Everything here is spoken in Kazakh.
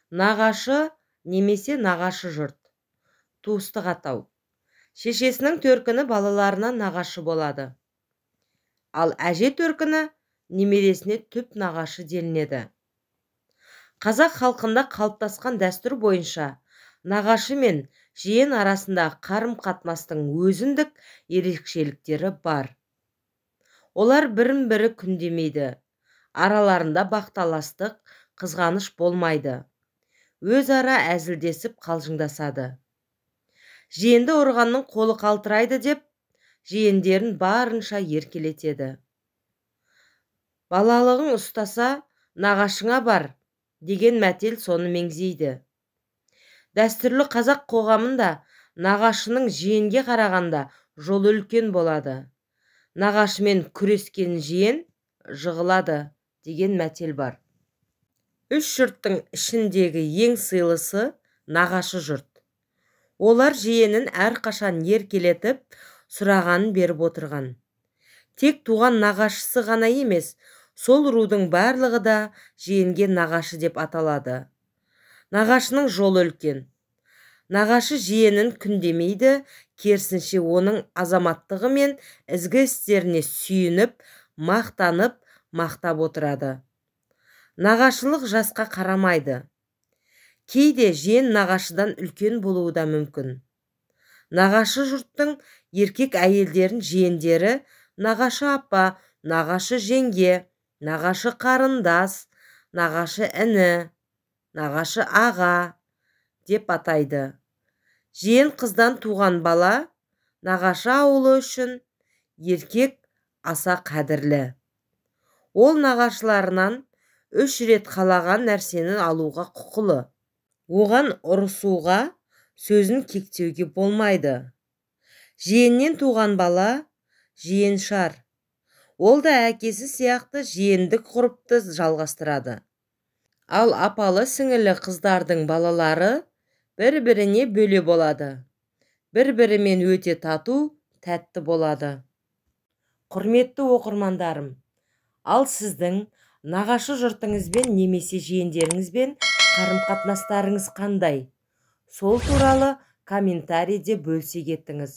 Нағашы немесе нағашы жұрт. Туыстық атау. Шешесінің төркіні балаларына нағашы болады. Ал әже төркіні немересіне түп нағашы делінеді. Қазақ халқында қалыптасқан дәстүр бойынша нағашы мен жиен арасындағы қарым-қатынастың өзіндік ерекшеліктері бар. Олар бірін-бірі күндемейді. Араларында бақталастық, қызғаныш болмайды. Өзара әзілдесіп қалжыңдасады. Жиенді ұрғанның қолы қалтырайды деп, жиендерін барынша еркелетеді. Балалығың ұстаса, нағашыңа бар деген мәтел соны меңзейді. Дәстүрлі қазақ қоғамында нағашының жиенге қарағанда жолы үлкен болады. Нағашымен күрескен жиен жығылады деген мәтел бар. Үш жұрттың ішіндегі ең сыйлысы нағашы жұрт. Олар жиенін әрқашан еркелетіп, сұрағанын беріп отырған. Тек туған нағашысы ғана емес, сол рудың барлығы да жиенге нағашы деп аталады. Нағашының жолы үлкен. Нағашы жиенін күндемейді, керісінше оның азаматтығы мен ізгі істеріне сүйініп, мақтанып, мақтап отырады. Нағашылық жасқа қарамайды. Кейде жиен нағашыдан үлкен болуы да мүмкін. Нағашы жұрттың еркек әйелдерін жиендері нағашы апа, нағашы жеңге, нағашы қарындас, нағашы іні, нағашы аға деп атайды. Жиен қыздан туған бала нағашы ауылы үшін еркек аса қадірлі. Ол нағашыларынан 3 рет қалаған нәрсені алуға құқылы. Оған ұрысуға, сөзін кектеуге болмайды. Жиеннен туған бала жиеншар. Ол да әкесі сияқты жиендік ғұрыпты жалғастырады. Ал апалы сіңілі қыздардың балалары бір-біріне бөле болады. Бір-бірімен өте тату, тәтті болады. Құрметті оқырмандарым, ал сіздің нағашы жұртыңызбен немесе жиендеріңізбен қарым-қатынастарыңыз қандай? Сол туралы комментарийде бөлісе кетіңіз.